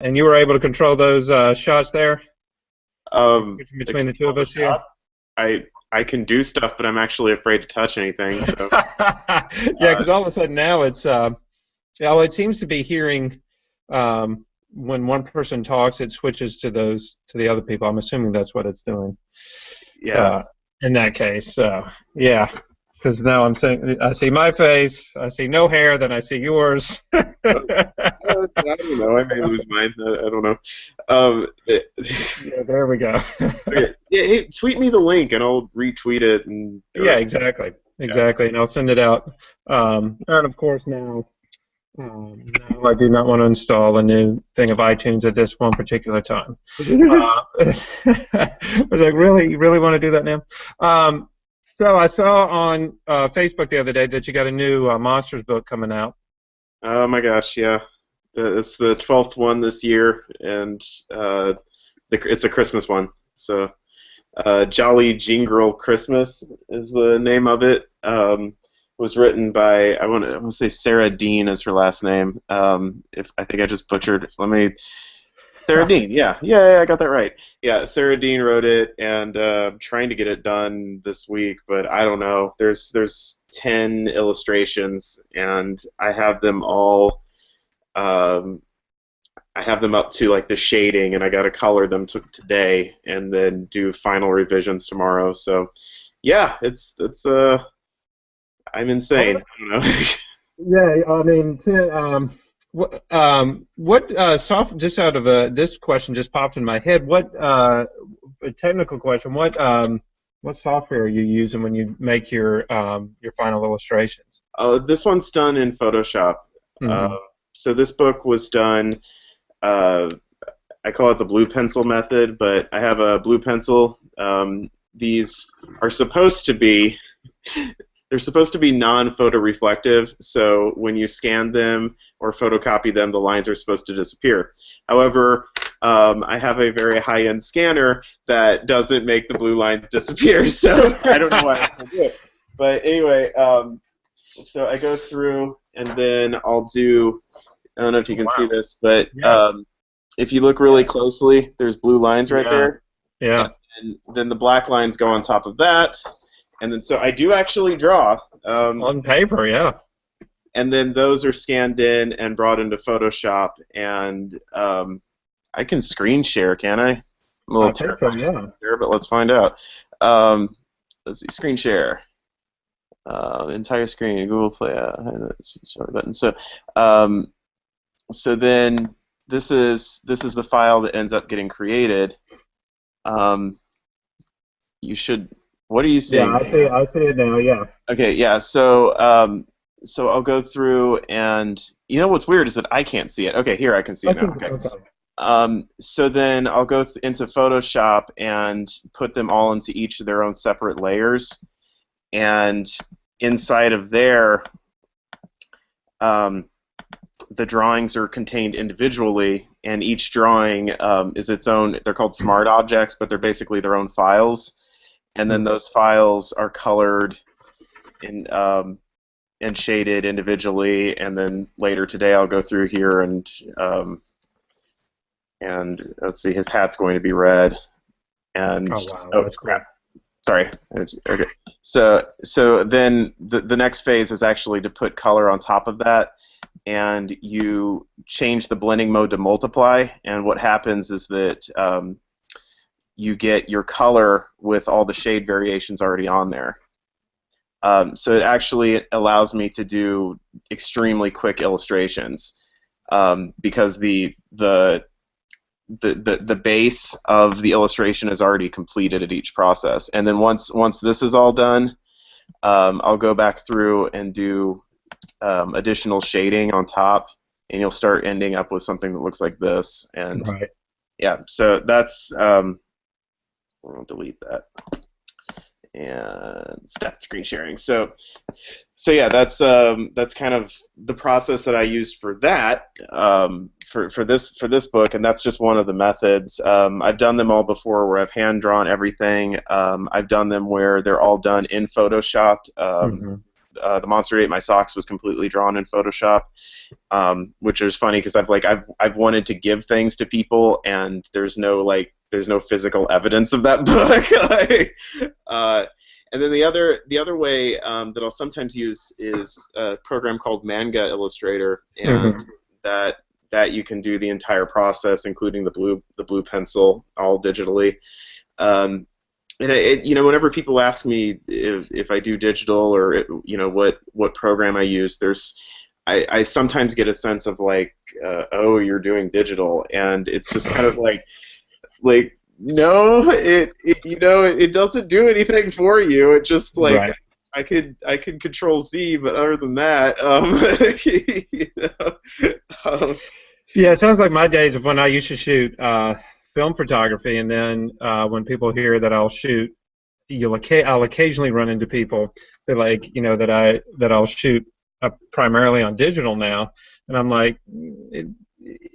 And you were able to control those shots there The between the two control of the us here. shots. I can do stuff, but I'm actually afraid to touch anything. So Yeah, because all of a sudden now it seems to be hearing when one person talks, it switches to the other people. I'm assuming that's what it's doing yeah. uh, in that case. Yeah, because now I'm saying I see my face, I see no hair, then I see yours. I don't know. I may lose mine. I don't know. Yeah, there we go. Okay. Yeah, hey, tweet me the link and I'll retweet it and Yeah, or exactly, yeah. exactly, and I'll send it out. And of course now. No, I do not want to install a new thing of iTunes at this one particular time. I was like, really, you really want to do that now? So I saw on Facebook the other day that you got a new Monsters book coming out. Oh my gosh, yeah. It's the 12th one this year, and it's a Christmas one. So, Jolly Jingle Christmas is the name of it. Was written by I want to say Sarah Dean is her last name. If I think I just butchered, let me. Sarah Dean, yeah, I got that right. Yeah, Sarah Dean wrote it, and I'm trying to get it done this week, but I don't know. There's 10 illustrations, and I have them all. Um, I have them up to like the shading, and I got to color them today, and then do final revisions tomorrow. So, yeah, it's. I'm insane. I don't know. Yeah, I mean, what soft? Just out of this question just popped in my head. What a technical question? What software are you using when you make your final illustrations? This one's done in Photoshop. Uh, Hmm. so this book was done. Uh, I call it the blue pencil method, but I have a blue pencil. These are supposed to be. They're supposed to be non-photoreflective, so when you scan them or photocopy them, the lines are supposed to disappear. However, I have a very high-end scanner that doesn't make the blue lines disappear, so I don't know why I can do it. But anyway, so I go through, and then I'll do. I don't know if you can see Wow. this, but Yes. if you look really closely, there's blue lines right Yeah. there, Yeah. and then the black lines go on top of that. And then so I do actually draw. On paper, yeah. And then those are scanned in and brought into Photoshop. And I can screen share, can I? I'm a little I think so, terrified of yeah. screen share, but let's find out. Let's see, screen share. Entire screen, Google Play, show the button. So then this is the file that ends up getting created. You should. What are you Yeah, seeing? I see it now, yeah. Okay, yeah. So I'll go through, and you know what's weird is that I can't see it. Okay, here I can see it now. Okay. Okay. So then I'll go into Photoshop and put them all into each of their own separate layers, and inside of there, the drawings are contained individually, and each drawing is its own. They're called smart objects, but they're basically their own files, and then those files are colored and shaded individually, and then later today I'll go through here and let's see, his hat's going to be red, and Oh, wow, oh that's cool. crap, sorry. Okay, so then the next phase is actually to put color on top of that, and you change the blending mode to multiply, and what happens is that you get your color with all the shade variations already on there. So it actually allows me to do extremely quick illustrations because the base of the illustration is already completed at each process. And then once this is all done, I'll go back through and do additional shading on top, and you'll start ending up with something that looks like this. And Right. yeah, so that's we'll delete that. And stop screen sharing. So yeah, that's kind of the process that I used for that for this book, and that's just one of the methods. I've done them all before where I've hand drawn everything. I've done them where they're all done in Photoshop. Hmm. the monster who ate my socks was completely drawn in Photoshop, which is funny because I've wanted to give things to people, and there's no physical evidence of that book. And then the other way that I'll sometimes use is a program called Manga Illustrator, and that you can do the entire process, including the blue pencil, all digitally. And whenever people ask me if I do digital or what program I use, I sometimes get a sense of like, oh, you're doing digital, and it's just kind of like no, it doesn't do anything for you. It just like Right. I could Control Z, but other than that, Yeah, it sounds like my days of when I used to shoot film photography, and then when people hear that I'll shoot, I'll occasionally run into people that that I'll shoot primarily on digital now, and I'm like,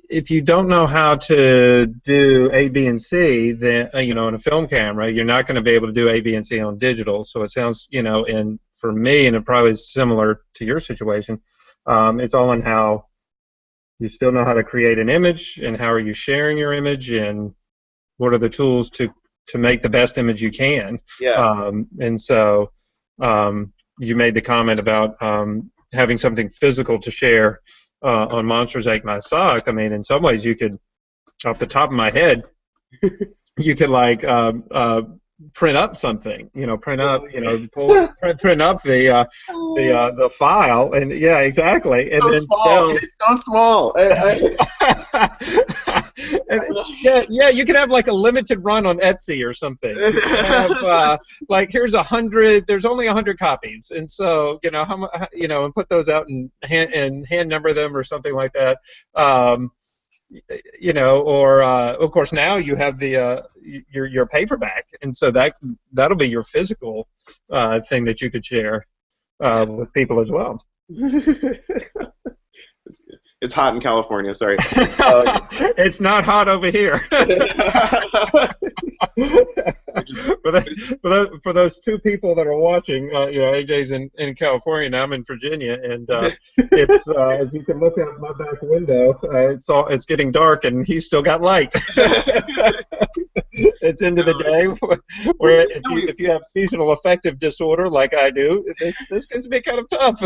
if you don't know how to do A, B, and C, then in a film camera, you're not going to be able to do A, B, and C on digital. So it sounds, and for me, and it probably is similar to your situation, it's all in how you still know how to create an image, and how are you sharing your image, and what are the tools to make the best image you can. yeah. And so you made the comment about having something physical to share on Monsters Ate My Sock. I mean, in some ways, you could, off the top of my head, you could print up something. Print up, print up the file, and yeah, exactly, and So then small. It's so small. yeah, you could have like a limited run on Etsy or something. You could have here's 100. There's only 100 copies, and so and put those out and hand number them or something like that. Or of course now you have the your paperback, and so that'll be your physical thing that you could share with people as well. It's hot in California. Sorry. It's not hot over here. For those two people that are watching, AJ's in California and I'm in Virginia, and it's as you can look out my back window, it's getting dark and he's still got light. It's into the day where if you have seasonal affective disorder like I do, this gets to be kind of tough.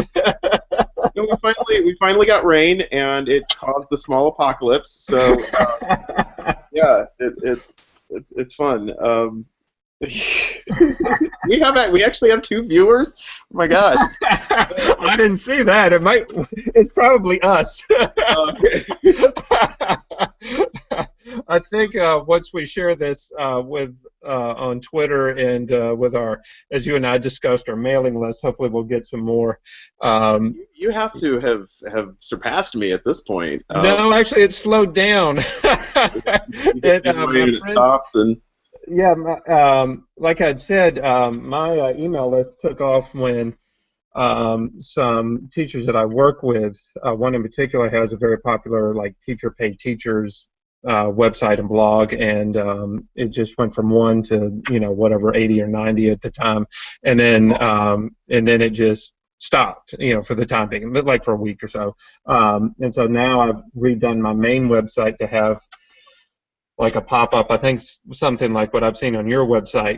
No, we finally got rain, and it caused the small apocalypse. So yeah, it's fun. We actually have 2 viewers. Oh my gosh! I didn't see that. It's probably us. I think once we share this with on Twitter and with as you and I discussed, our mailing list, hopefully we'll get some more. You have to have surpassed me at this point. No, actually, it's slowed down. Yeah, like I'd said, my email list took off when some teachers that I work with, one in particular has a very popular teacher pay teachers website and blog, and it just went from 1 to whatever 80 or 90 at the time, and then it just stopped for the time being, but for a week or so, and so now I've redone my main website to have a pop-up, I think something like what I've seen on your website,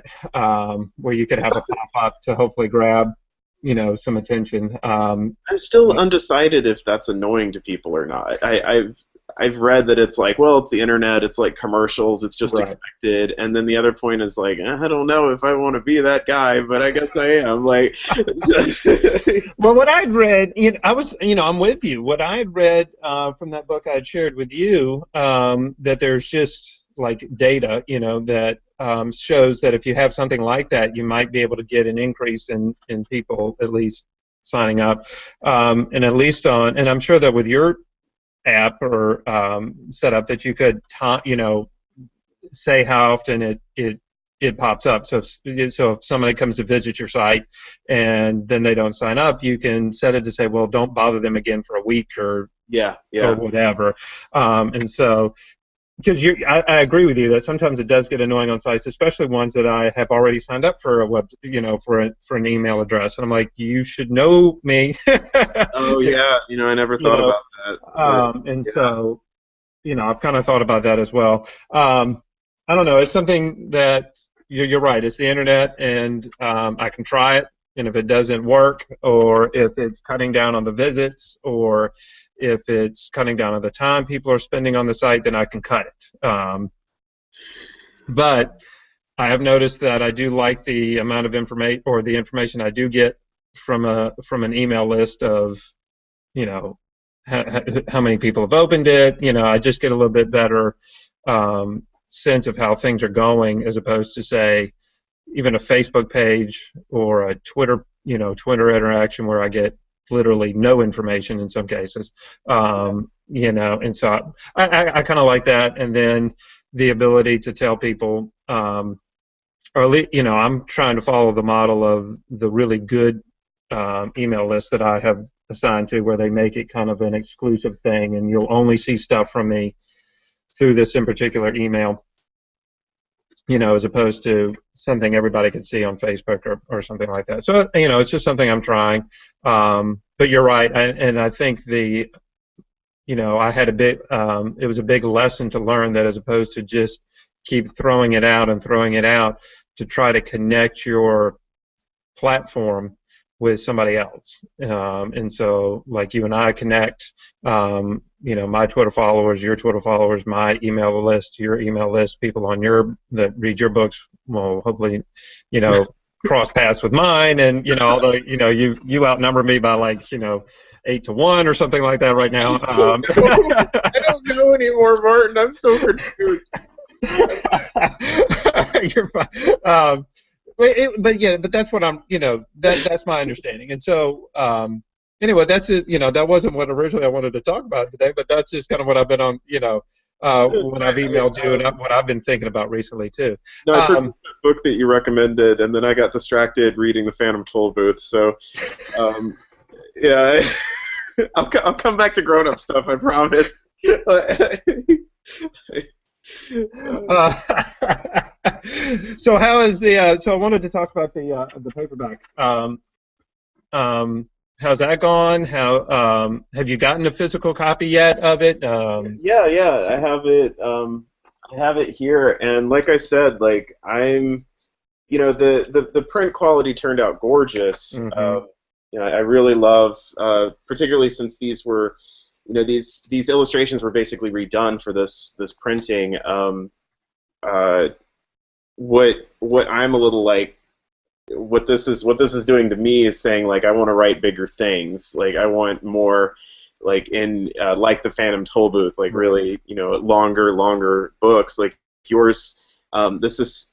where you could have a pop-up to hopefully grab some attention. I'm still undecided if that's annoying to people or not. I've read that it's it's the internet, it's like commercials, it's just expected, and then the other point is I don't know if I want to be that guy, but I guess I am. Well, what I'd read, I'm with you. What I had read from that book I had shared with you, that there's just data, that shows that if you have something like that, you might be able to get an increase in people at least signing up, and at least and I'm sure that with your app or setup that you could say how often it pops up. So if somebody comes to visit your site and then they don't sign up, you can set it to say, well, don't bother them again for a week or yeah or whatever. And so because I agree with you that sometimes it does get annoying on sites, especially ones that I have already signed up for a for an email address, and I'm like, you should know me, Oh yeah, I never you thought know, about that, but and yeah, so I've kind of thought about that as well. I don't know. It's something that you're right. It's the internet, and I can try it. And if it doesn't work, or if it's cutting down on the visits, or if it's cutting down on the time people are spending on the site, then I can cut it. But I have noticed that I do like the amount of information, or the information I do get from an email list of you know how many people have opened it. I just get a little bit better sense of how things are going, as opposed to, say, even a Facebook page or a Twitter interaction where I get literally no information in some cases. And so I kind of like that, and then the ability to tell people, or at least, I'm trying to follow the model of the really good email list that I have assigned to, where they make it kind of an exclusive thing, and you'll only see stuff from me through this in particular email, as opposed to something everybody could see on Facebook or something like that. So, it's just something I'm trying. But you're right, and I think I had it was a big lesson to learn, that as opposed to just keep throwing it out and throwing it out, to try to connect your platform with somebody else. And so, like, you and I connect, my Twitter followers, your Twitter followers, my email list, your email list, people on that read your books will hopefully, cross paths with mine. And, although, you outnumber me by 8-1 or something like that right now. I don't know anymore, Martin. I'm so confused. You're fine. But that's what that's my understanding. And so, anyway, that's it. That wasn't what originally I wanted to talk about today, but that's just kind of what I've been on, when I've emailed you, and what I've been thinking about recently too. No, I purchased the book that you recommended, and then I got distracted reading The Phantom Toll Booth. So, yeah, I'll come back to grown-up stuff, I promise. So how is so I wanted to talk about the paperback. How's that gone? How have you gotten a physical copy yet of it? Yeah, I have it. I have it here, and like I said, the print quality turned out gorgeous. Mm-hmm. I really love, particularly since these were, these illustrations were basically redone for this printing. What I'm a little what this is doing to me is saying, I want to write bigger things. I want more, like the Phantom Toll Booth, really, longer books like yours. This is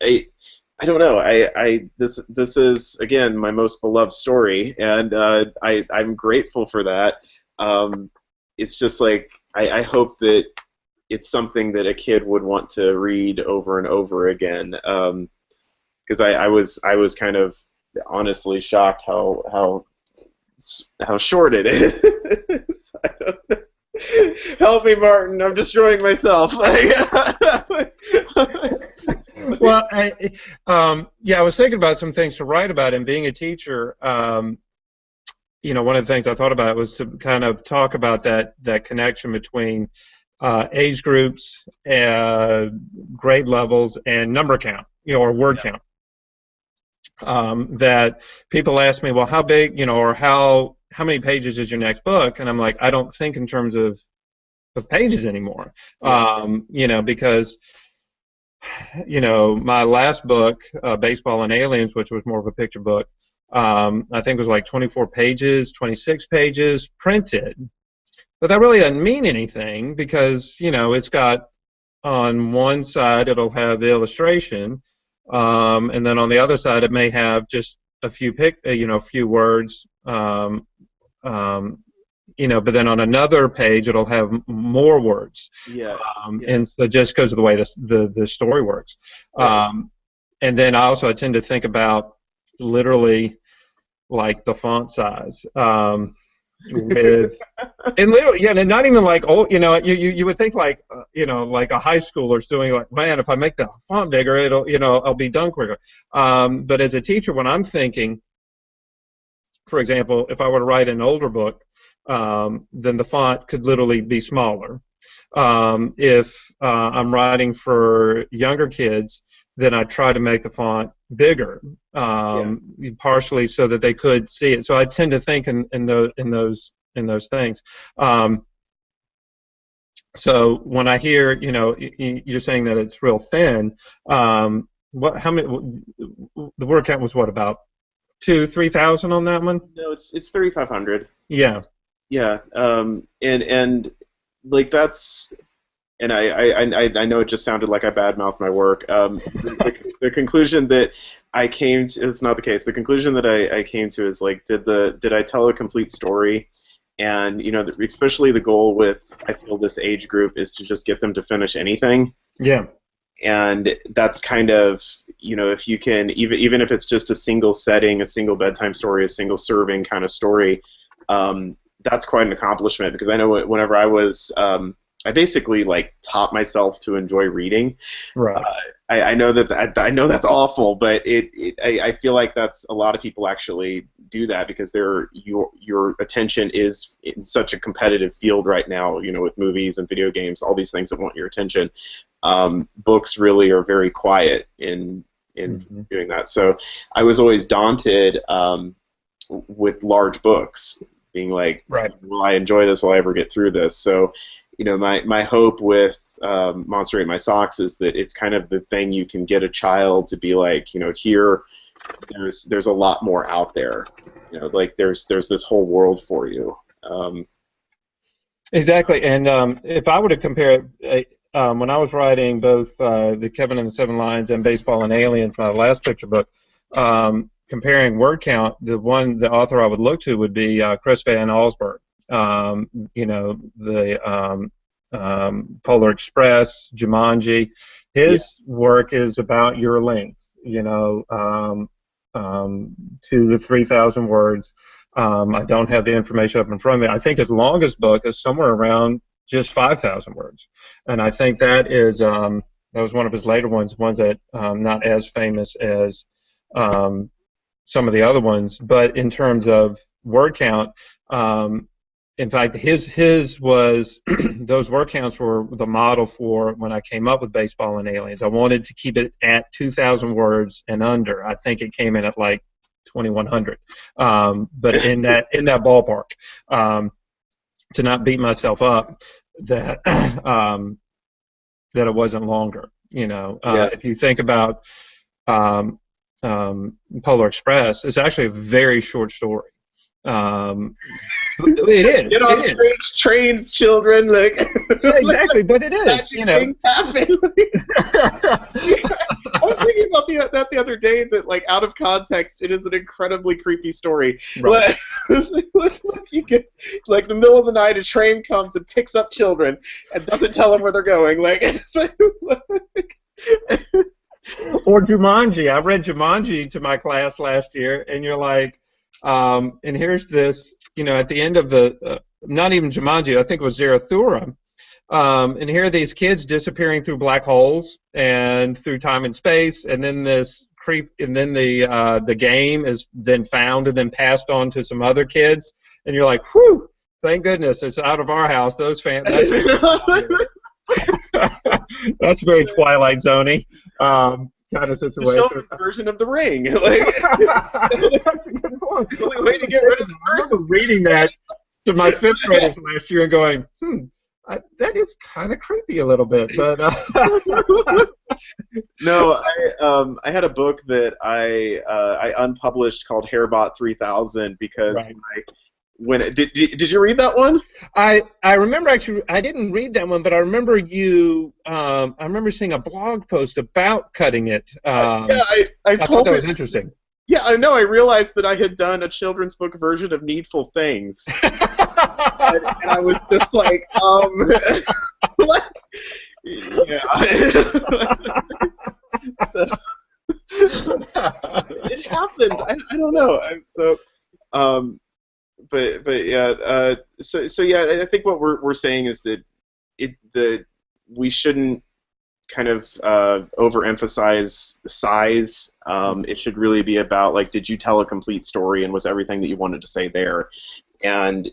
I don't know. This is, again, my most beloved story, and I'm grateful for that. It's just I hope that it's something that a kid would want to read over and over again. Because I was kind of honestly shocked how short it is. I don't know. Help me, Martin! I'm destroying myself. Well, I was thinking about some things to write about, and being a teacher, one of the things I thought about was to kind of talk about that connection between age groups, grade levels, and number count, or word count. That people ask me, well, how big, or how many pages is your next book? And I'm like, I don't think in terms of pages anymore. Because my last book, Baseball and Aliens, which was more of a picture book, I think it was 24 pages, 26 pages printed. But that really doesn't mean anything, because, it's got, on one side it'll have the illustration, and then on the other side it may have just a few few words, but then on another page it'll have more words. And so, just because of the way the story works. And then I tend to think about literally the font size. with and literally, yeah, and not even like old, you would think like like a high schooler's doing like, man, if I make the font bigger, it'll I'll be done quicker. But as a teacher, when I'm thinking, for example, if I were to write an older book, then the font could literally be smaller. If I'm writing for younger kids, then I try to make the font bigger, Yeah. partially so that they could see it. So I tend to think in those things. So when I hear, you're saying that it's real thin, how many? The word count was what, about 3,000 on that one? No, it's 3,500. Yeah. Yeah. And like that's. And I know it just sounded like I badmouthed my work. The conclusion that I came to, it's not the case. The conclusion that I came to is like, did I tell a complete story? And especially the goal with, I feel, this age group is to just get them to finish anything. Yeah. And that's kind of, if you can, even if it's just a single setting, a single bedtime story, a single serving kind of story, that's quite an accomplishment, because I know whenever I was, I basically like taught myself to enjoy reading. Right. I know I know that's awful, but I feel like that's a lot of people actually do that because your attention is in such a competitive field right now. With movies and video games, all these things that want your attention. Books really are very quiet in doing that. So I was always daunted with large books, being like, right. Will I enjoy this? Will I ever get through this? So. My hope with Monster Ate My Socks is that it's kind of the thing you can get a child to be like, here, there's a lot more out there. Like there's this whole world for you. Exactly, and if I were to compare it, when I was writing both the Kevin and the Seven Lions and Baseball and Aliens, my last picture book, comparing word count, the author I would look to would be Chris Van Allsburg. The Polar Express, Jumanji. His work is about your length, 2,000 to 3,000 words. I don't have the information up in front of me. I think his longest book is somewhere around just 5,000 words, and I think that was one of his later ones that not as famous as some of the other ones, but in terms of word count. In fact, his was those word counts were the model for when I came up with Baseball and Aliens. I wanted to keep it at 2,000 words and under. I think it came in at like 2,100, but in that ballpark. To not beat myself up that that it wasn't longer. If you think about Polar Express, it's actually a very short story. It is. Get on trains, children. Like, yeah, exactly. But it is. Things happen. I was thinking about that the other day. That, like, out of context, it is an incredibly creepy story. Right. You get, like, the middle of the night, a train comes and picks up children and doesn't tell them where they're going. Like, or Jumanji. I read Jumanji to my class last year, and you're like. And here's this, at the end of the, not even Jumanji, I think it was Zarathustra, and here are these kids disappearing through black holes and through time and space, and then the game is then found and then passed on to some other kids, and you're like, whew, thank goodness it's out of our house. Those fans. That's very Twilight Zone-y. Kind of situation. The children's version of The Ring. Like, that's a good point. The only way to get rid of the I was reading that to my fifth graders last year and going, that is kind of creepy a little bit. But no, I had a book that I unpublished called Hairbot 3000 because did you read that one? I remember, actually, I didn't read that one, but I remember I remember seeing a blog post about cutting it. I thought that was interesting. Yeah, I know. I realized that I had done a children's book version of Needful Things, and I was just like, yeah. It happened. I don't know. but yeah. So yeah, I think what we're saying is that we shouldn't kind of overemphasize size. It should really be about, like, did you tell a complete story and was everything that you wanted to say there? And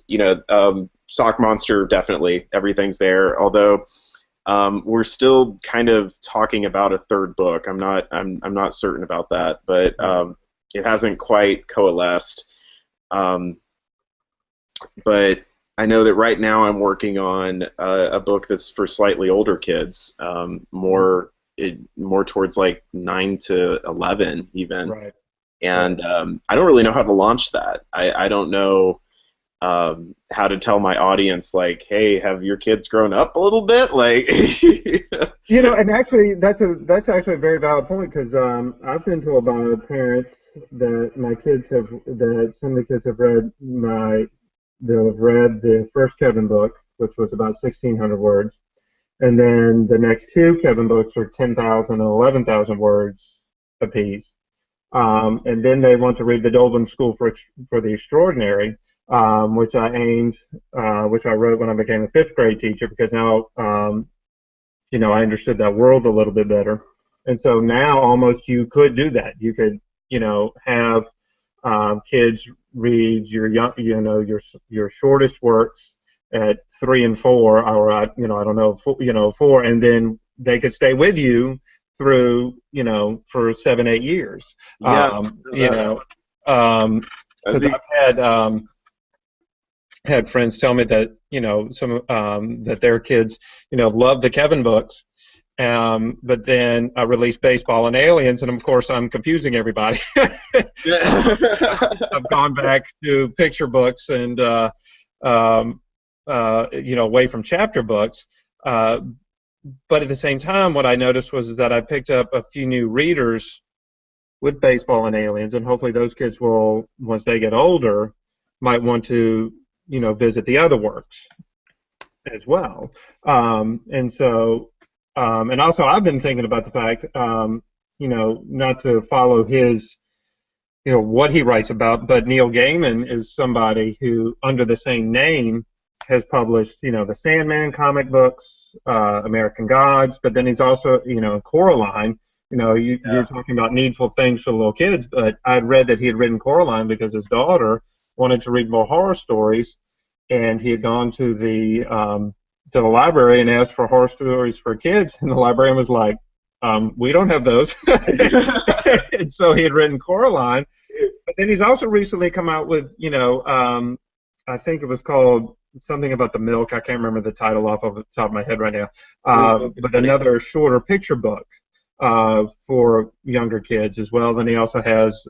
Sock Monster, definitely everything's there. Although we're still kind of talking about a third book. I'm not certain about that, but it hasn't quite coalesced. But I know that right now I'm working on a book that's for slightly older kids, more towards like 9 to 11 even. Right. And I don't really know how to launch that. I don't know how to tell my audience, like, hey, have your kids grown up a little bit? Like, And actually, that's actually a very valid point, because I've been told by parents that some of the kids have read they'll have read the first Kevin book, which was about 1,600 words, and then the next two Kevin books are 10,000 and 11,000 words apiece. And then they want to read the Doldrum School for the Extraordinary, which I wrote when I became a fifth grade teacher, because now, I understood that world a little bit better. And so now almost you could do that. You could, have kids read your shortest works at 3 and 4, or I don't know, 4, and then they could stay with you through, for 7, 8 years. yeah, Because I've had friends tell me that that their kids love the Kevin books, but then I released Baseball and Aliens, and of course I'm confusing everybody. I've gone back to picture books and away from chapter books. But at the same time, what I noticed was that I picked up a few new readers with Baseball and Aliens, and hopefully those kids will, once they get older, might want to visit the other works as well. And also I've been thinking about the fact, not to follow his, what he writes about, but Neil Gaiman is somebody who, under the same name, has published, the Sandman comic books, American Gods, but then he's also, Coraline. You're talking about needful things for little kids, but I'd read that he had written Coraline because his daughter wanted to read more horror stories, and he had gone to the library and asked for horror stories for kids, and the librarian was like, we don't have those. And so he had written Coraline, but then he's also recently come out with, I think it was called something about the milk. I can't remember the title off of the top of my head right now, but another shorter picture book for younger kids as well. Then he also has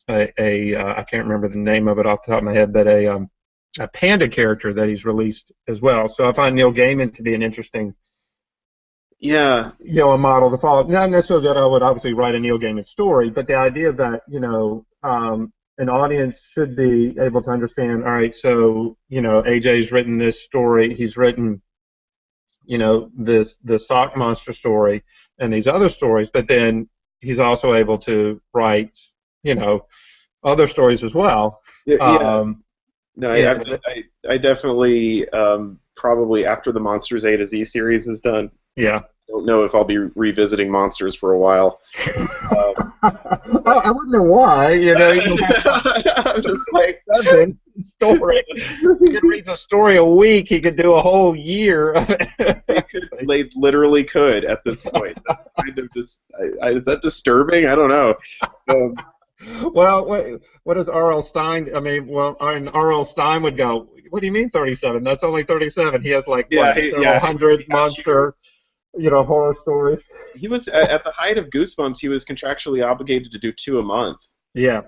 I can't remember the name of it off the top of my head, but a panda character that he's released as well. So I find Neil Gaiman to be an interesting, a model to follow. Not necessarily that I would obviously write a Neil Gaiman story, but the idea that an audience should be able to understand. All right, so AJ's written this story. He's written the Sock Monster story and these other stories, but then he's also able to write other stories as well. No, I definitely probably after the Monsters A to Z series is done. Yeah. I don't know if I'll be revisiting Monsters for a while. I wouldn't know why. I'm just like, story. He could read the story a week. He could do a whole year. They literally could at this point. That's kind of just. Is that disturbing? I don't know. Well, what does R.L. Stein? R.L. Stein would go, what do you mean 37? That's only 37. He has several hundred monster, horror stories. He was at the height of Goosebumps. He was contractually obligated to do 2 a month. Yeah.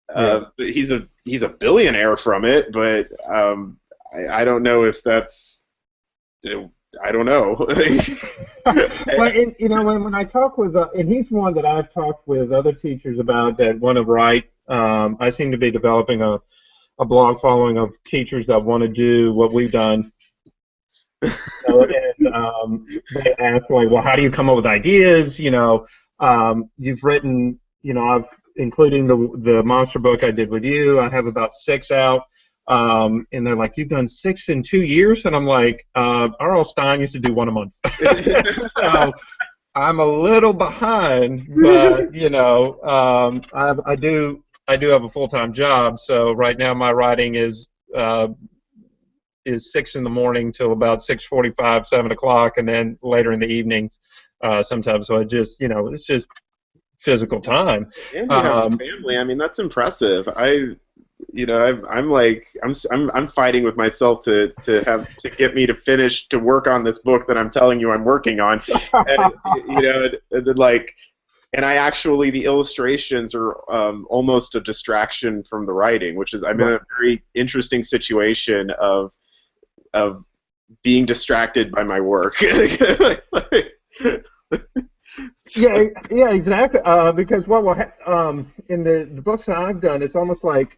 But he's a billionaire from it. But I don't know if that's. I don't know. Well, when I talk with, and he's one that I've talked with other teachers about that want to write. I seem to be developing a blog following of teachers that want to do what we've done. They ask, like, well, how do you come up with ideas? You've written, including the monster book I did with you. I have about 6 out. And they're like, "You've done 6 in 2 years?" And I'm like, R.L. Stein used to do one a month. So I'm a little behind, but I do have a full-time job. So right now my writing is 6 in the morning till about 6:45, 7 o'clock, and then later in the evenings sometimes. So it's just physical time. And you have a family. I mean, that's impressive. I'm fighting with myself to get me to work on this book that I'm telling you I'm working on, and and I actually, the illustrations are almost a distraction from the writing, which is, I'm in a very interesting situation of being distracted by my work. Yeah, exactly. Because what will in the books that I've done, it's almost like,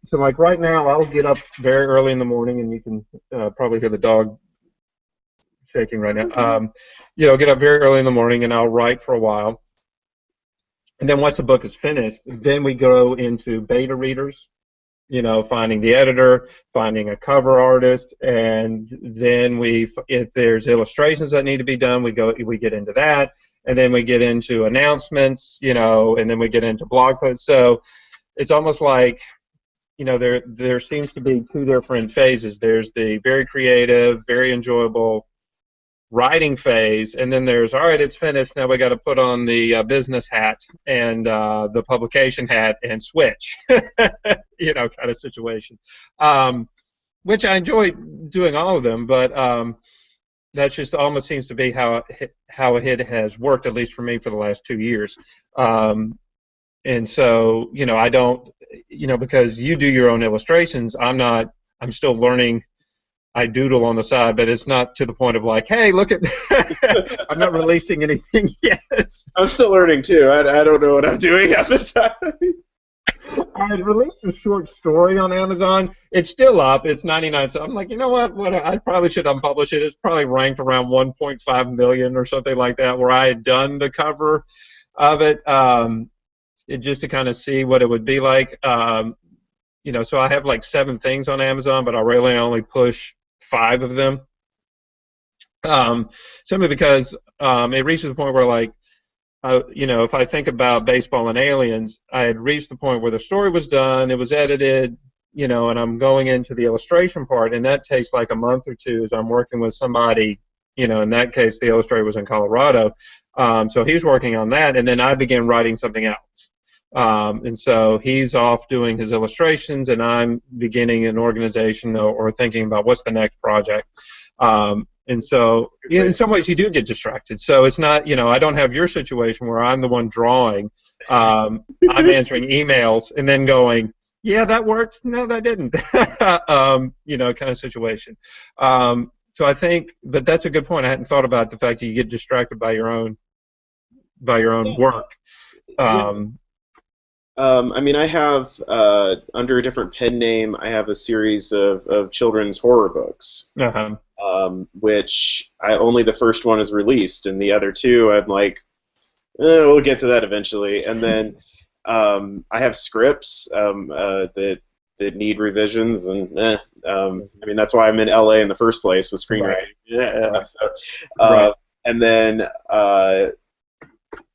so like right now I'll get up very early in the morning, and you can probably hear the dog shaking right now. Get up very early in the morning, and I'll write for a while. And then once the book is finished, then we go into beta readers, finding the editor, finding a cover artist, and then if there's illustrations that need to be done, we get into that, and then we get into announcements, and then we get into blog posts. So it's almost like, there seems to be 2 different phases. There's the very creative, very enjoyable writing phase, and then there's, all right, it's finished, now we got to put on the business hat and the publication hat and switch, kind of situation, which I enjoy doing all of them, but that just almost seems to be how it has worked, at least for me, for the last 2 years. And so, I don't, because you do your own illustrations, I'm still learning. I doodle on the side, but it's not to the point of like, hey, look at, I'm not releasing anything yet. I'm still learning too. I don't know what I'm doing at the time. I released a short story on Amazon. It's still up. It's 99 cents. I'm like, you know what? I probably should unpublish it. It's probably ranked around 1.5 million or something like that, where I had done the cover of it, just to kind of see what it would be like. So I have like 7 things on Amazon, but I really only push 5 of them. Simply because it reaches the point where, like, if I think about Baseball and Aliens, I had reached the point where the story was done, it was edited, and I'm going into the illustration part, and that takes like a month or 2 as I'm working with somebody, in that case the illustrator was in Colorado, so he's working on that, and then I began writing something else. And so he's off doing his illustrations, and I'm beginning an organization or thinking about what's the next project. And so in some ways you do get distracted. So it's not, I don't have your situation where I'm the one drawing. I'm answering emails and then going, yeah, that worked. No, that didn't. Kind of situation. So I think that's a good point. I hadn't thought about the fact that you get distracted by your own work. I have, under a different pen name, I have a series of children's horror books, which only the first one is released, and the other 2, I'm like, we'll get to that eventually. And then I have scripts that need revisions, and that's why I'm in LA in the first place with screenwriting. Right. Yeah. So, and then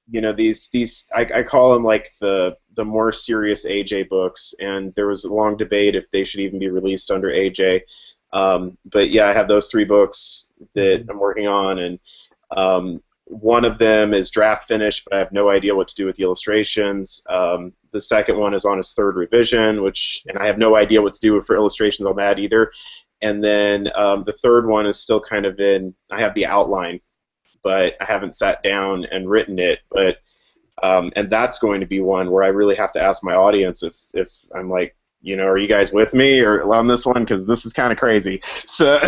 these I call them like the more serious AJ books, and there was a long debate if they should even be released under AJ. But yeah, I have those 3 books that I'm working on, and one of them is draft finished, but I have no idea what to do with the illustrations. The second one is on its 3rd revision, and I have no idea what to do for illustrations on that either. And then the 3rd one is still kind of I have the outline, but I haven't sat down and written it. But and that's going to be one where I really have to ask my audience if I'm like, are you guys with me or on this one? Because this is kind of crazy. So,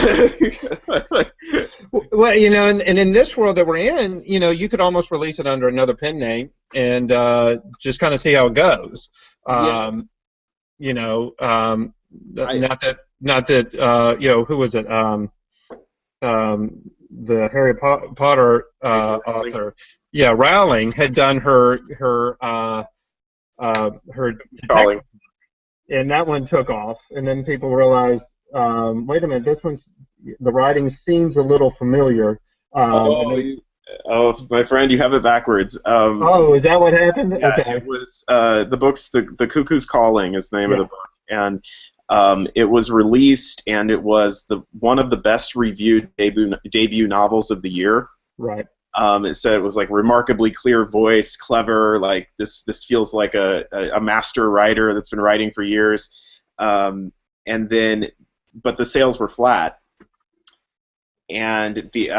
well, and in this world that we're in, you could almost release it under another pen name and just kind of see how it goes. Yeah. Not that who was it? The Harry Potter author. Yeah, Rowling had done her her Calling. detective, and that one took off. And then people realized, wait a minute, the writing seems a little familiar. And Oh, they, my friend, you have it backwards. oh, is that what happened? Yeah, Okay, it was the book's the Cuckoo's Calling is the name of yeah, the book, and it was released, and it was the one of the best reviewed debut novels of the year. right. It said it was like remarkably clear voice, clever, like this feels like a master writer that's been writing for years, and then but the sales were flat, and the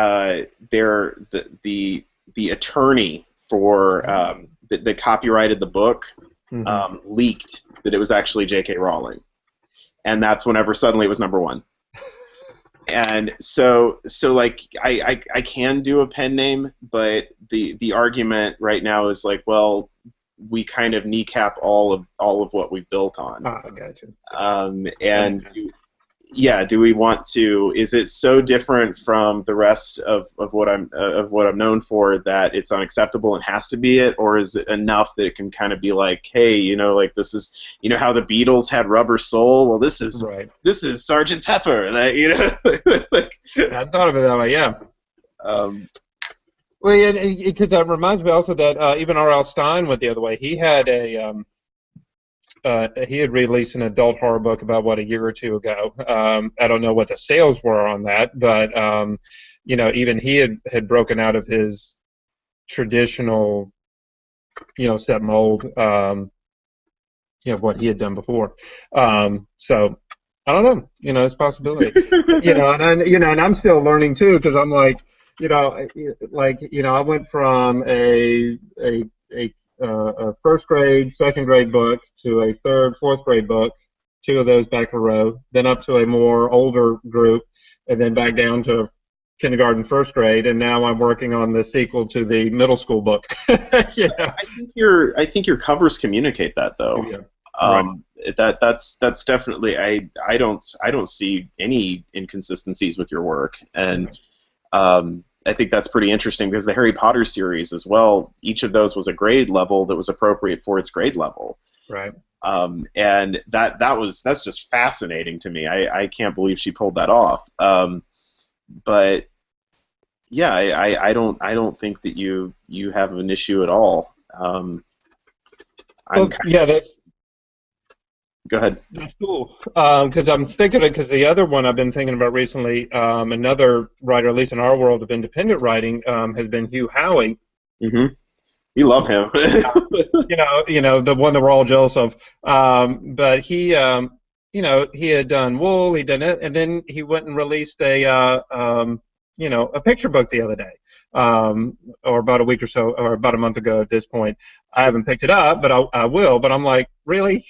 attorney for that copyrighted the book Mm-hmm. leaked that it was actually J.K. Rowling, and that's whenever suddenly it was number one. And so like I can do a pen name, but the argument right now is like, well, we kind of kneecap all of what we built on. Ah, I got you. That makes And sense. yeah, do we want to? Is it so different from the rest of what I'm known for that it's unacceptable and has to be it, or is it enough that it can kind of be like, hey, like this is how the Beatles had Rubber Soul? Well, this is Right. Sergeant Pepper, like, like, I thought of it that way. Yeah. um, Well, yeah, because that reminds me also that even R.L. Stein went the other way. He had released an adult horror book about a year or two ago. I don't know what the sales were on that, but even he had broken out of his traditional, set mold, of what he had done before. So I don't know, it's a possibility. And I'm still learning too, because I'm like, I went from a first grade, second grade book to a third, fourth grade book, two of those back in a row, then up to a more older group, and then back down to kindergarten, first grade, and now I'm working on the sequel to the middle school book. Yeah. I think your covers communicate that though. Yeah. Right. That's definitely I don't see any inconsistencies with your work, and I think that's pretty interesting because the Harry Potter series as well, each of those was a grade level that was appropriate for its grade level. Right. And that's just fascinating to me. I can't believe she pulled that off. But yeah, I don't think that you have an issue at all. Well, yeah, Go ahead. that's cool. Because I'm thinking because the other one I've been thinking about recently, another writer, at least in our world of independent writing, has been Hugh Howey. Mm-hmm. You love him. The one that we're all jealous of. But he had done Wool, he'd done it, and then he went and released a picture book the other day, or about a week or so, or about a month ago at this point. I haven't picked it up, but I will. But I'm like, really?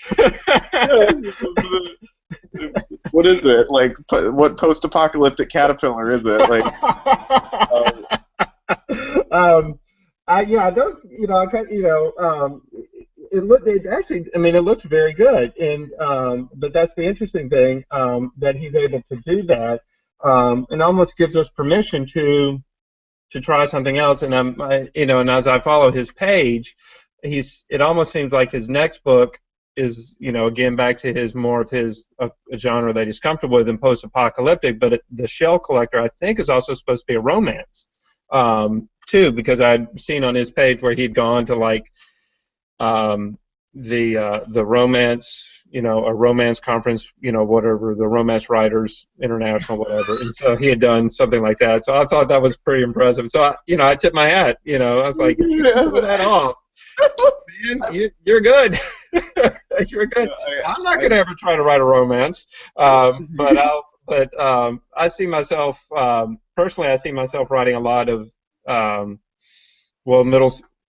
What is it? Like, what post-apocalyptic caterpillar is it? Like, I don't, I kind, it actually, I mean, it looks very good, and but that's the interesting thing, that he's able to do that, and almost gives us permission to try something else, and and as I follow his page, it almost seems like his next book is, again back to his more of his a genre that he's comfortable with in post-apocalyptic, but the Shell Collector I think is also supposed to be a romance. Too, because I'd seen on his page where he'd gone to like the romance, a romance conference, whatever, the Romance Writers International, whatever, and so he had done something like that. So I thought that was pretty impressive. So I tipped my hat. I was like, you pull that off, man, you're good. You're good. I'm not going to ever try to write a romance, but I see myself personally. I see myself writing a lot of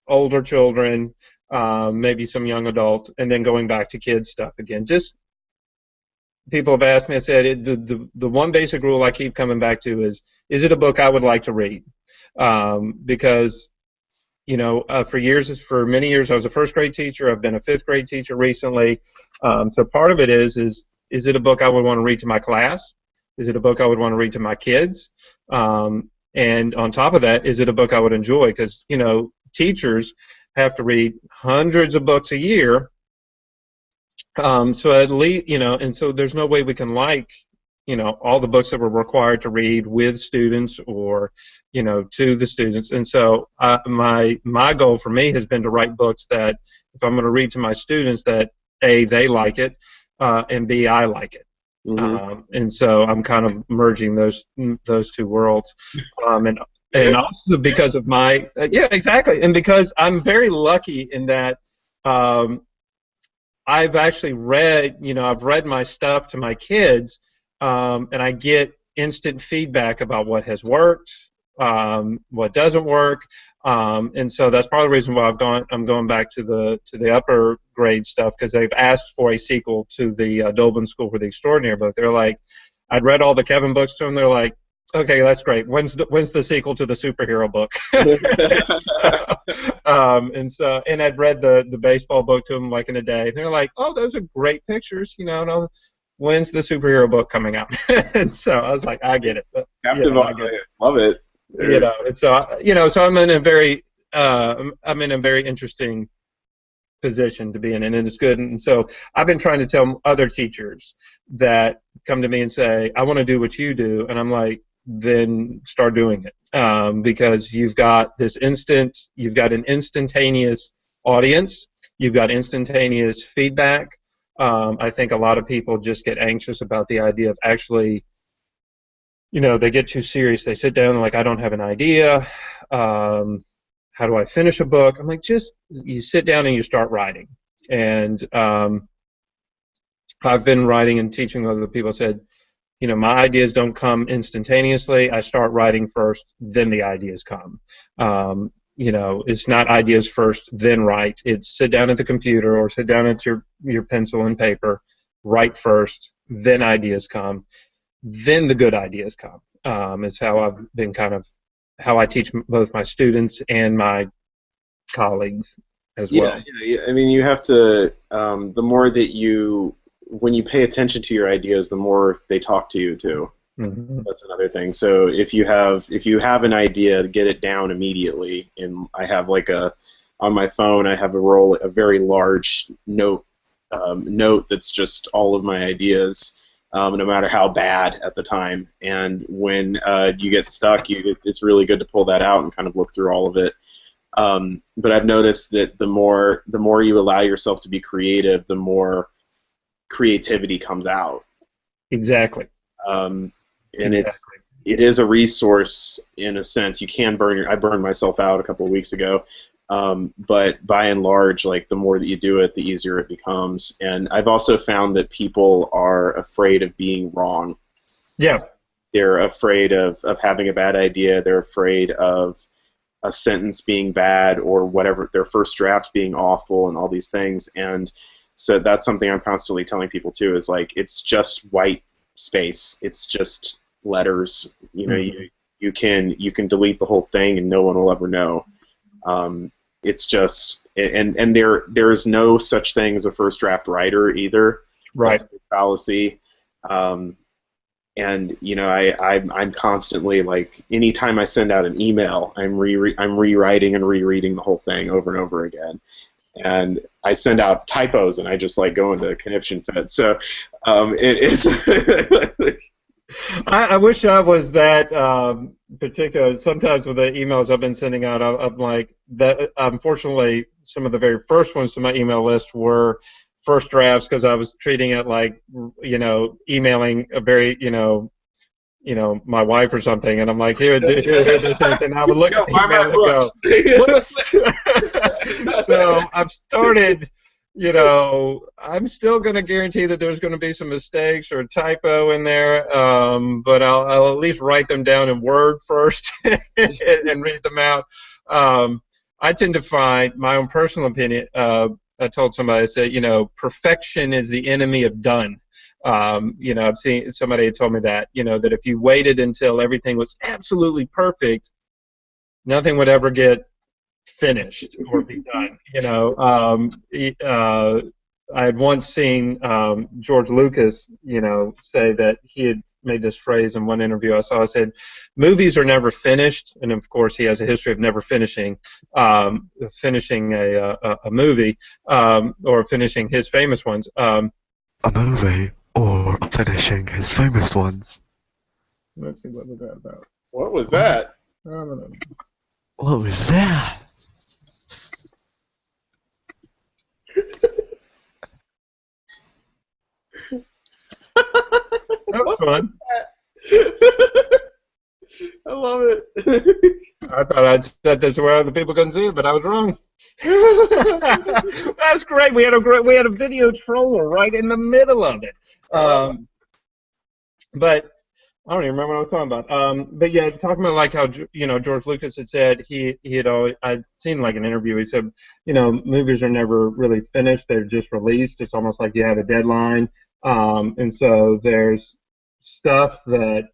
older children, maybe some young adult, and then going back to kids stuff again. Just people have asked me. I said the one basic rule I keep coming back to is it a book I would like to read? Because for many years I was a first grade teacher. I've been a fifth grade teacher recently. So part of it is it a book I would want to read to my class? Is it a book I would want to read to my kids? And on top of that, is it a book I would enjoy? Because teachers, have to read hundreds of books a year. So at least, and so there's no way we can all the books that we're required to read with students or, to the students. And so my goal for me has been to write books that if I'm going to read to my students that A, they like it, and B, I like it. Mm-hmm. And so I'm kind of merging those two worlds. And also because of yeah, exactly. And because I'm very lucky in that, I've actually I've read my stuff to my kids, and I get instant feedback about what has worked, what doesn't work, and so that's probably the reason why I'm going back to the upper grade stuff, because they've asked for a sequel to the Dolben School for the Extraordinary book. They're like, I'd read all the Kevin books to them. They're like, okay, that's great. When's the sequel to the superhero book? And I'd read the baseball book to them like in a day. And they're like, oh, those are great pictures, when's the superhero book coming out? And so I was like, I get it. But, Captive, I love it. And so so I'm in a very interesting position to be in, and it's good. And so I've been trying to tell other teachers that come to me and say, I want to do what you do, and I'm like, then start doing it, because you've got an instantaneous audience, you've got instantaneous feedback. I think a lot of people just get anxious about the idea of actually, they get too serious. They sit down and like, I don't have an idea. How do I finish a book? I'm like, you sit down and you start writing. And I've been writing and teaching other people. Said, my ideas don't come instantaneously. I start writing first, then the ideas come. It's not ideas first, then write. It's sit down at the computer or sit down at your pencil and paper, write first, then ideas come, then the good ideas come. Is how I've been how I teach both my students and my colleagues as well. Yeah. I mean, you have to, the more that when you pay attention to your ideas, the more they talk to you too. Mm-hmm. That's another thing. So if you have an idea, get it down immediately. And I have on my phone, I have a very large note that's just all of my ideas, no matter how bad at the time. And when you get stuck, it's really good to pull that out and kind of look through all of it. But I've noticed that the more you allow yourself to be creative, the more creativity comes out. Exactly. And it is a resource in a sense. You can I burned myself out a couple of weeks ago. But by and large, the more that you do it, the easier it becomes. And I've also found that people are afraid of being wrong. Yeah. They're afraid of having a bad idea. They're afraid of a sentence being bad or whatever, their first draft being awful and all these things. And so that's something I'm constantly telling people too, is it's just white space. It's just letters. Mm-hmm. You can delete the whole thing and no one will ever know. It's just, and there is no such thing as a first draft writer either. Right. That's a fallacy. And I'm constantly anytime I send out an email, I'm rewriting and rereading the whole thing over and over again. And I send out typos and I just go into a conniption fit. So it's. I wish I was that particular. Sometimes with the emails I've been sending out, I'm like that. Unfortunately, some of the very first ones to my email list were first drafts because I was treating it like emailing a very my wife or something, and I'm like, here this and I would look at the email and go, so I've started. I'm still going to guarantee that there's going to be some mistakes or a typo in there, but I'll at least write them down in Word first and read them out. I tend to find my own personal opinion. I told somebody, I said, perfection is the enemy of done. I've seen somebody had told me that, that if you waited until everything was absolutely perfect, nothing would ever get finished or be done. I had once seen George Lucas, say that he had made this phrase in one interview I saw. I said, movies are never finished, and of course he has a history of never finishing a movie or finishing his famous ones. A movie or finishing his famous ones. Let's see, what was that about? What was that? I don't know. What was that? That was fun. I love it. I thought I'd set this where other people couldn't see it, but I was wrong. That's great. We had a video troller right in the middle of it. But I don't even remember what I was talking about. But yeah, talking about like how George Lucas had said he had always, I'd seen like an interview. He said movies are never really finished; they're just released. It's almost like you have a deadline, and so there's stuff that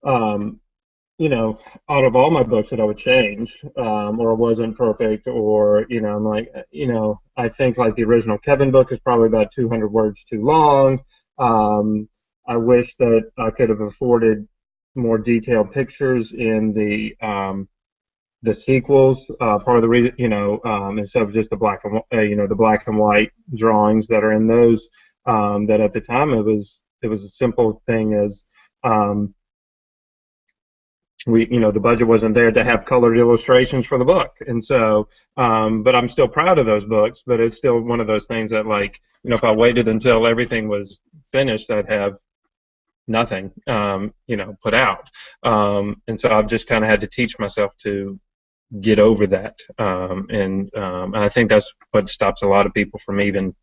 out of all my books that I would change, or wasn't perfect, or I'm like I think like the original Kevin book is probably about 200 words too long. I wish that I could have afforded more detailed pictures in the sequels. Part of the reason, instead of just the black and the black and white drawings that are in those, that at the time it was a simple thing as the budget wasn't there to have colored illustrations for the book, and so but I'm still proud of those books. But it's still one of those things that if I waited until everything was finished, I'd have nothing put out, and so I've just kind of had to teach myself to get over that, and I think that's what stops a lot of people from even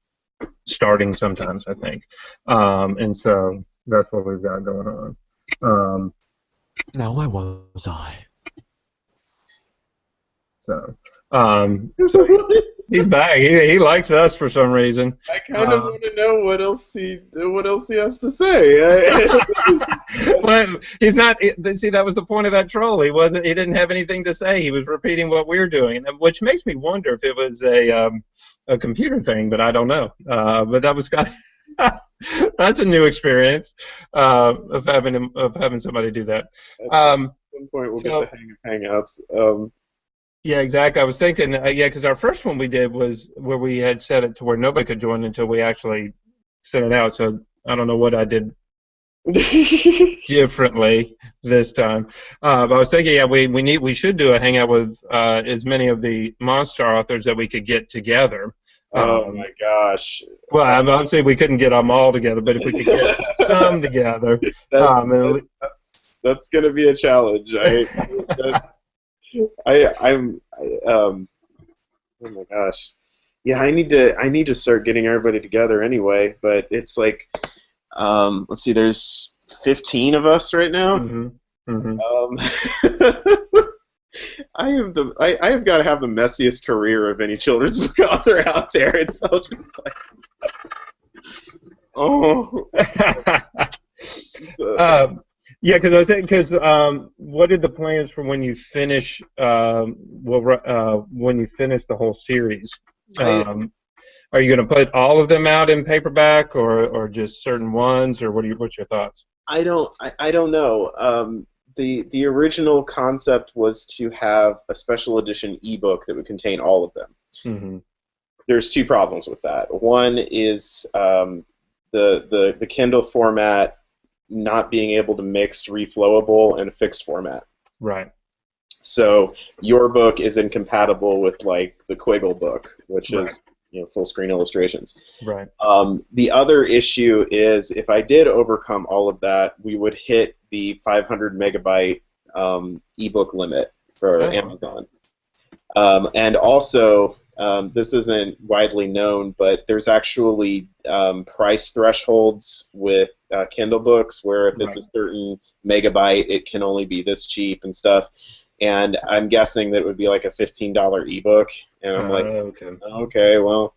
starting sometimes, I think, and so that's what we've got going on. Now where was I? So he's back. He likes us for some reason. I kind of want to know what else he has to say. Well, he's not. See, that was the point of that troll. He didn't have anything to say. He was repeating what we're doing, which makes me wonder if it was a computer thing. But I don't know. But that was kind of that's a new experience of having somebody do that. At some point, we'll get the hang of Hangouts. Yeah, exactly. I was thinking, because our first one we did was where we had set it to where nobody could join until we actually sent it out. So I don't know what I did differently this time. But I was thinking, we should do a hangout with as many of the monster authors that we could get together. Oh my gosh! Well, obviously we couldn't get them all together, but if we could get some together, that's going to be a challenge. Oh my gosh, yeah. I need to start getting everybody together anyway. But it's like, let's see. There's 15 of us right now. Mm-hmm. Mm-hmm. I have got to have the messiest career of any children's book author out there. It's all just like, oh. Yeah, because I was saying, what are the plans for when you finish? When you finish the whole series, are you going to put all of them out in paperback, or just certain ones, or what's your thoughts? I don't know. The original concept was to have a special edition ebook that would contain all of them. Mm-hmm. There's two problems with that. One is the Kindle format not being able to mix reflowable and a fixed format. Right. So your book is incompatible with like the Quiggle book, which is full screen illustrations. Right. The other issue is if I did overcome all of that, we would hit the 500 megabyte ebook limit for Amazon. And also, this isn't widely known, but there's actually price thresholds with Kindle books where if it's a certain megabyte, it can only be this cheap and stuff. And I'm guessing that it would be like a $15 ebook. And I'm like, okay, well.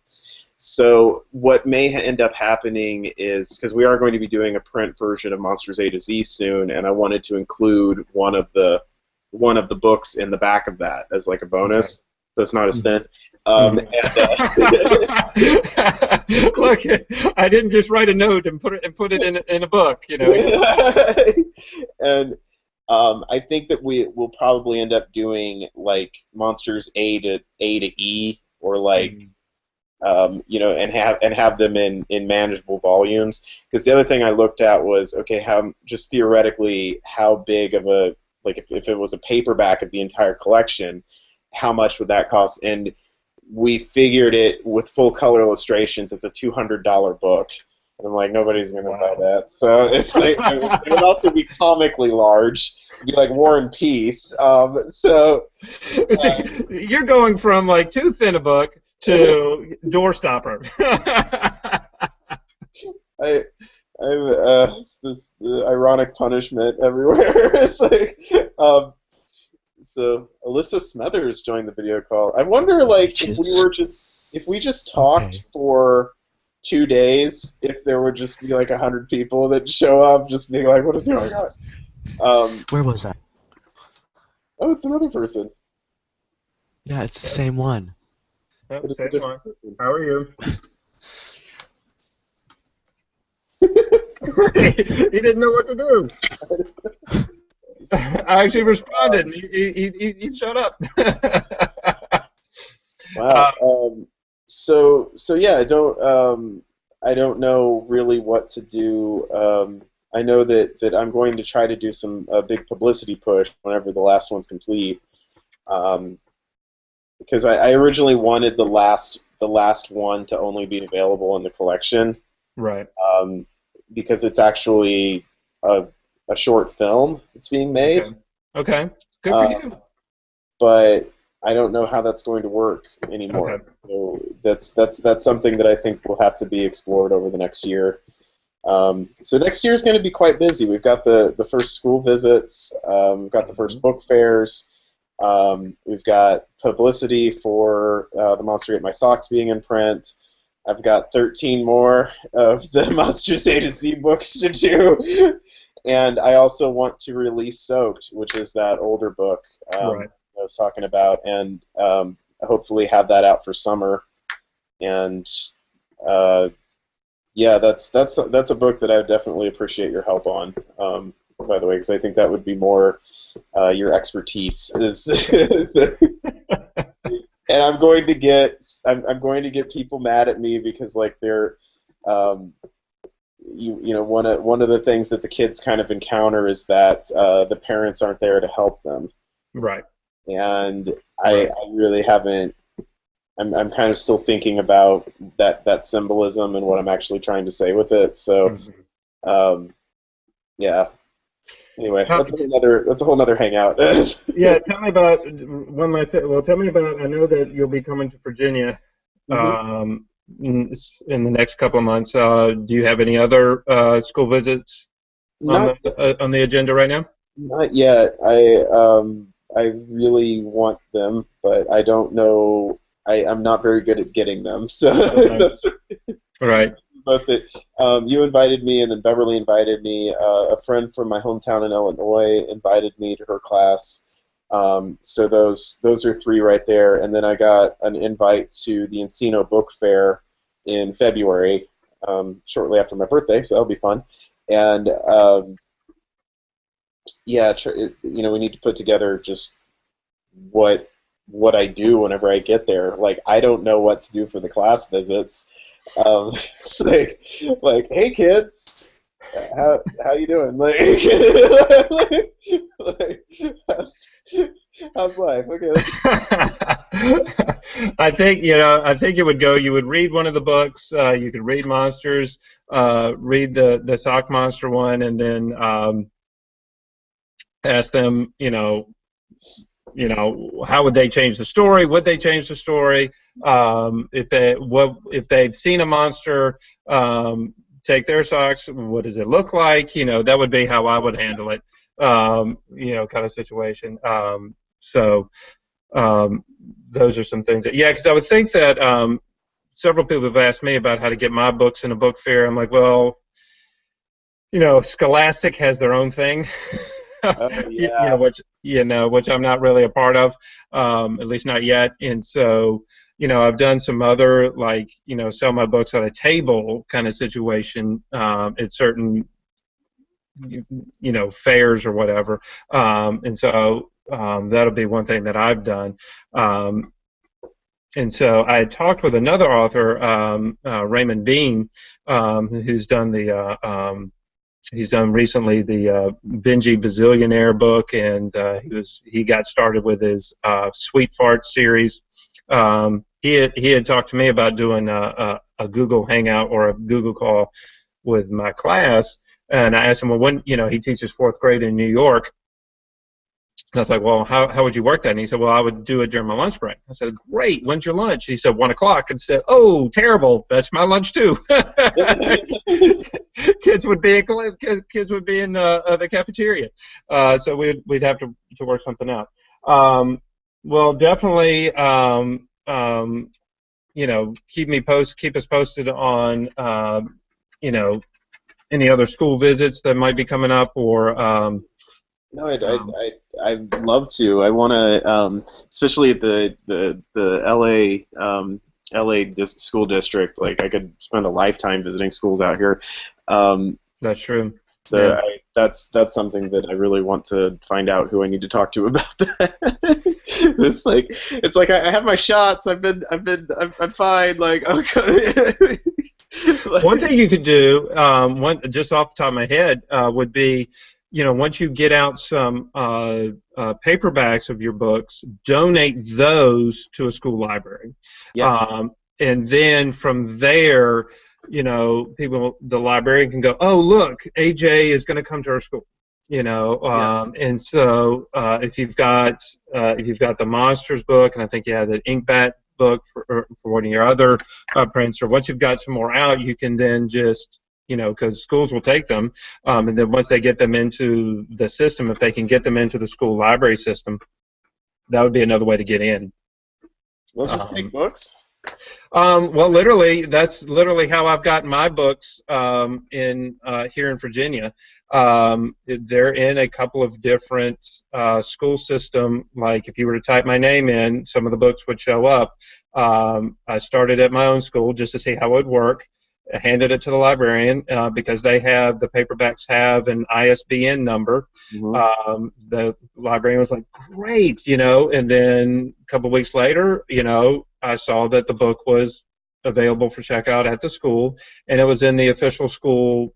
So what may end up happening is, because we are going to be doing a print version of Monsters A to Z soon, and I wanted to include one of the books in the back of that as like a bonus, so it's not as thin. And, Look, I didn't just write a note and put it in a book, you know. and I think that we will probably end up doing like monsters A to E, or like you know, and have them in manageable volumes. Because the other thing I looked at was, okay, how just theoretically how big of a, like if it was a paperback of the entire collection, how much would that cost? And we figured it with full color illustrations. It's a $200 book. And I'm like, nobody's going to buy that. So it's like, it would also be comically large. It'd be like War and Peace. So See, you're going from like too thin a book to doorstopper. It's this ironic punishment everywhere. It's like, so Alyssa Smethers joined the video call. I wonder, like, if we just talked for 2 days, if there would just be like 100 people that show up, just being like, "What is going on?" Where was that? Oh, it's another person. Yeah, it's the same one. Yep, same one. How are you? He didn't know what to do. I actually responded, and he showed up. Wow. So yeah, I don't know really what to do. I know that I'm going to try to do some big publicity push whenever the last one's complete. Because I originally wanted the last one to only be available in the collection. Right. Because it's actually a short film that's being made. Okay. Good for you. But I don't know how that's going to work anymore. Okay. So that's something that I think will have to be explored over the next year. So next year is going to be quite busy. We've got the first school visits. We've got the first book fairs. We've got publicity for the Monster Ate My Socks being in print. I've got 13 more of the Monsters A to Z books to do. And I also want to release Soaked, which is that older book Right. I was talking about, and hopefully have that out for summer. And yeah, that's a book that I would definitely appreciate your help on. By the way, because I think that would be more your expertise. And I'm going to get people mad at me because like they're you know, one of the things that the kids kind of encounter is that the parents aren't there to help them. Right. And I really haven't. I'm kind of still thinking about that symbolism and what I'm actually trying to say with it. So, yeah. Anyway, that's a whole nother hangout. Yeah, tell me about one last. Well, tell me about. I know that you'll be coming to Virginia in the next couple of months. Do you have any other school visits on the agenda right now? Not yet. I really want them, but I don't know. I'm not very good at getting them. So Right. Both that you invited me, and then Beverly invited me. A friend from my hometown in Illinois invited me to her class. So those are 3 right there, and then I got an invite to the Encino Book Fair in February, shortly after my birthday. So that'll be fun. And yeah, you know, we need to put together just what I do whenever I get there. Like, I don't know what to do for the class visits. It's like, hey kids, how you doing? Like, how's life? Okay. I think it would go. You would read one of the books. You could read Monsters, read the Sock Monster one, and then ask them, how would they change the story? Would they change the story? If they've seen a monster, take their socks. What does it look like? That would be how I would handle it. Kind of situation. Those are some things because I would think that several people have asked me about how to get my books in a book fair. I'm like, well, Scholastic has their own thing. Yeah. Which I'm not really a part of, at least not yet. And so I've done some other, like, sell my books at a table kind of situation at certain, fairs or whatever. And so that'll be one thing that I've done. And so I had talked with another author, Raymond Bean, who's done he's done recently the Benji Bazillionaire book, and he got started with his Sweet Fart series. He had talked to me about doing a Google Hangout or a Google call with my class, and I asked him, well, when he teaches fourth grade in New York. And I was like, well, how would you work that? And he said, well, I would do it during my lunch break. I said, great. When's your lunch? He said, 1 o'clock. And said, oh, terrible. That's my lunch too. Kids would be in the cafeteria. So we'd have to work something out. Well, definitely, keep us posted on, any other school visits that might be coming up, or. No, I'd love to. I want to, especially at the LA school district. Like, I could spend a lifetime visiting schools out here. That's true. So Yeah. that's something that I really want to find out who I need to talk to about that. It's like I have my shots. I'm fine. Like, okay. One thing you could do, just off the top of my head, would be, once you get out some paperbacks of your books, donate those to a school library. Yes. And then from there, the librarian can go, oh, look, AJ is going to come to our school. And so if you've got the Monsters book, and I think you had an Inkbat book for one of your other prints, or once you've got some more out, you can then just, because schools will take them, and then once they get them into the system, if they can get them into the school library system, that would be another way to get in. Well, just take books. Well, literally, that's literally how I've gotten my books here in Virginia. They're in a couple of different school system. Like, if you were to type my name in, some of the books would show up. I started at my own school just to see how it would work. I handed it to the librarian because the paperbacks have an ISBN number. Mm-hmm. The librarian was like, great, and then a couple weeks later, I saw that the book was available for checkout at the school, and it was in the official school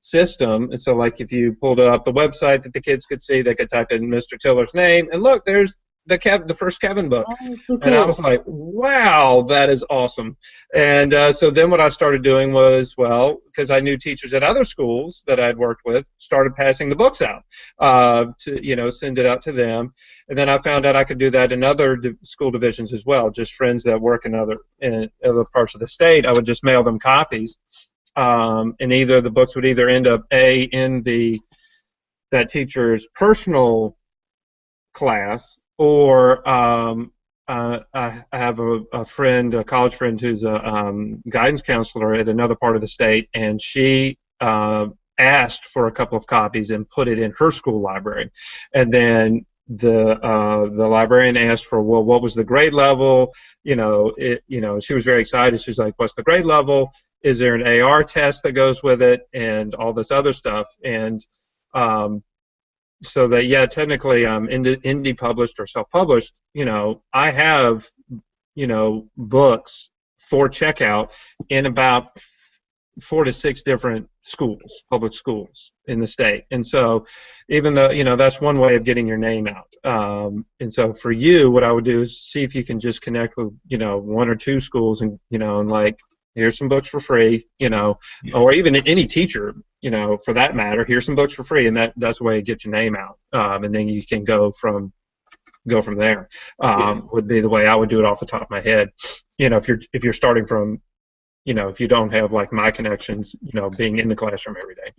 system. And so, like, if you pulled up the website that the kids could see, they could type in Mr. Tiller's name, and look, there's the first Kevin book. Oh, so cool. And I was like, wow, that is awesome. And so then what I started doing was, well, because I knew teachers at other schools that I'd worked with, started passing the books out to, send it out to them. And then I found out I could do that in other school divisions as well, just friends that work in other parts of the state. I would just mail them copies. And either the books would either end up, in that teacher's personal class, or I have a friend, a college friend, who's a guidance counselor at another part of the state, and she asked for a couple of copies and put it in her school library. And then the librarian asked for, well, what was the grade level? She was very excited. She's like, what's the grade level? Is there an AR test that goes with it? And all this other stuff. And so that, yeah, technically I'm indie published or self-published. I have, books for checkout in about 4 to 6 different schools, public schools in the state. And so even though, that's one way of getting your name out. And so for you, what I would do is see if you can just connect with, 1 or 2 schools and, and like, here's some books for free, or even any teacher, for that matter, here's some books for free, and that's the way to get your name out, and then you can go from there. Would be the way I would do it off the top of my head. If you're starting from, if you don't have like my connections, being in the classroom every day.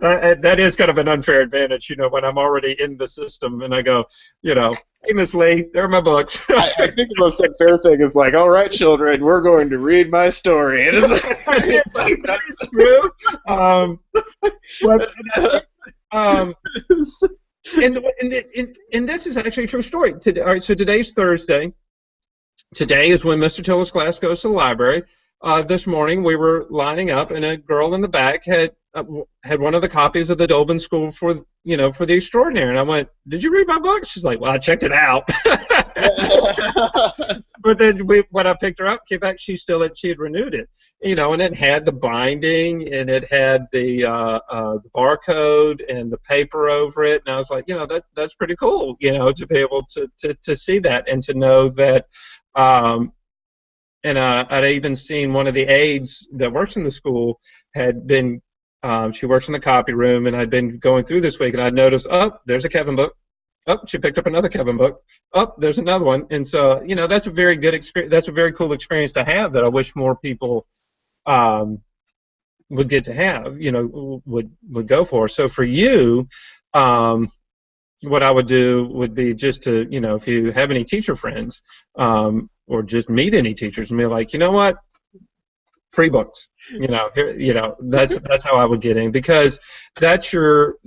That is kind of an unfair advantage, when I'm already in the system and I go, hey, Miss Lee, there are my books. I think the most unfair thing is like, all right, children, we're going to read my story. It is like, that's true. and this is actually a true story. All right, so today's Thursday. Today is when Mr. Tilla's class goes to the library. This morning we were lining up, and a girl in the back had one of the copies of the Dolben School for the Extraordinary. And I went, "Did you read my book?" She's like, "Well, I checked it out." But then when I picked her up, came back, she had renewed it, and it had the binding, and it had the barcode and the paper over it, and I was like, that's pretty cool, to be able to see that and to know that. And I'd even seen one of the aides that works in the school had been. She works in the copy room, and I'd been going through this week, and I'd noticed, there's a Kevin book. She picked up another Kevin book. There's another one. And so, that's a very good experience. That's a very cool experience to have that I wish more people would get to have, would go for. So for you, what I would do would be just to, if you have any teacher friends or just meet any teachers and be like, you know what, free books. That's how I would get in, because that's your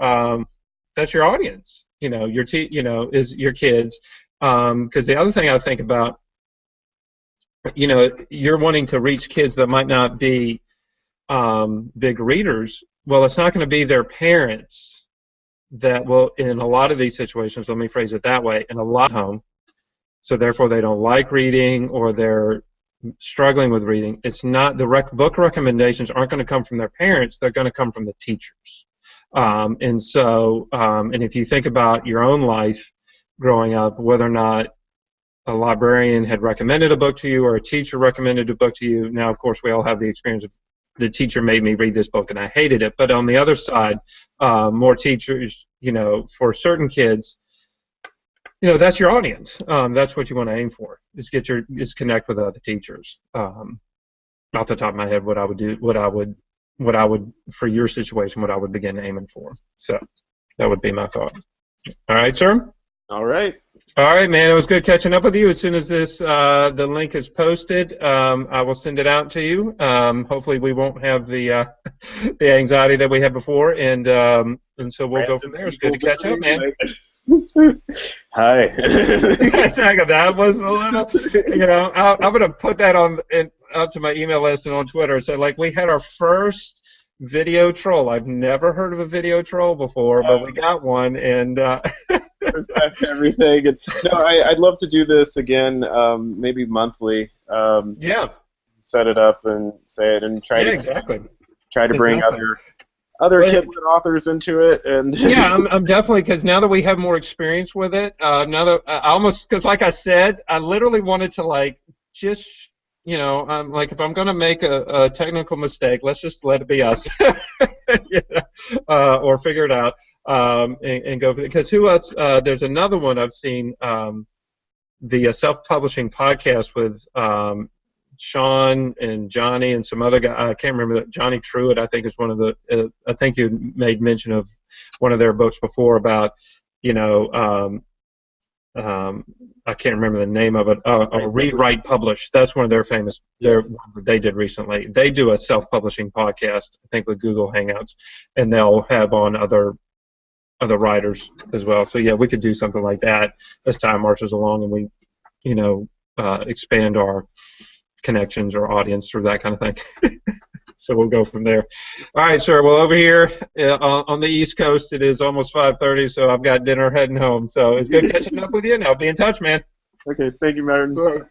audience. Is your kids. Because the other thing I think about, you're wanting to reach kids that might not be big readers. Well, it's not going to be their parents that will, in a lot of these situations, let me phrase it that way, in a lot of home, so therefore they don't like reading or they're struggling with reading. It's not book recommendations aren't going to come from their parents. They're going to come from the teachers. And if you think about your own life growing up, whether or not a librarian had recommended a book to you or a teacher recommended a book to you, now of course we all have the experience of the teacher made me read this book and I hated it. But on the other side, more teachers, for certain kids, that's your audience. That's what you want to aim for. Is connect with other teachers. Off the top of my head, what I would for your situation, what I would begin aiming for. So that would be my thought. All right, sir. All right. All right, man. It was good catching up with you. As soon as the link is posted, I will send it out to you. Hopefully, we won't have the anxiety that we had before, and so we'll go from there. It's good to catch up, man. Hi. That was a little, I'm going to put that out to my email list and on Twitter. So, we had our first video troll. I've never heard of a video troll before, but we got one, and everything. And, I'd love to do this again, maybe monthly. Yeah. Set it up and say it, and try to bring other kid-lit authors into it, and yeah, I'm definitely, because now that we have more experience with it, now that because like I said, I literally wanted to just. If I'm going to make a technical mistake, let's just let it be us, or figure it out and go for it. Because who else? There's another one I've seen, the self-publishing podcast with Sean and Johnny and some other guy. I can't remember that. Johnny Truitt, I think, is one of the. I think you made mention of one of their books before about, I can't remember the name of it. Read, Write, Publish. That's one of their famous. They did recently. They do a self-publishing podcast, I think, with Google Hangouts, and they'll have on other writers as well. So yeah, we could do something like that as time marches along, and we, expand our connections or audience through that kind of thing. So we'll go from there. All right, sir. Well, over here on the East Coast, it is almost 5:30, so I've got dinner heading home. So it's good catching up with you, and I'll be in touch, man. Okay, thank you, Martin.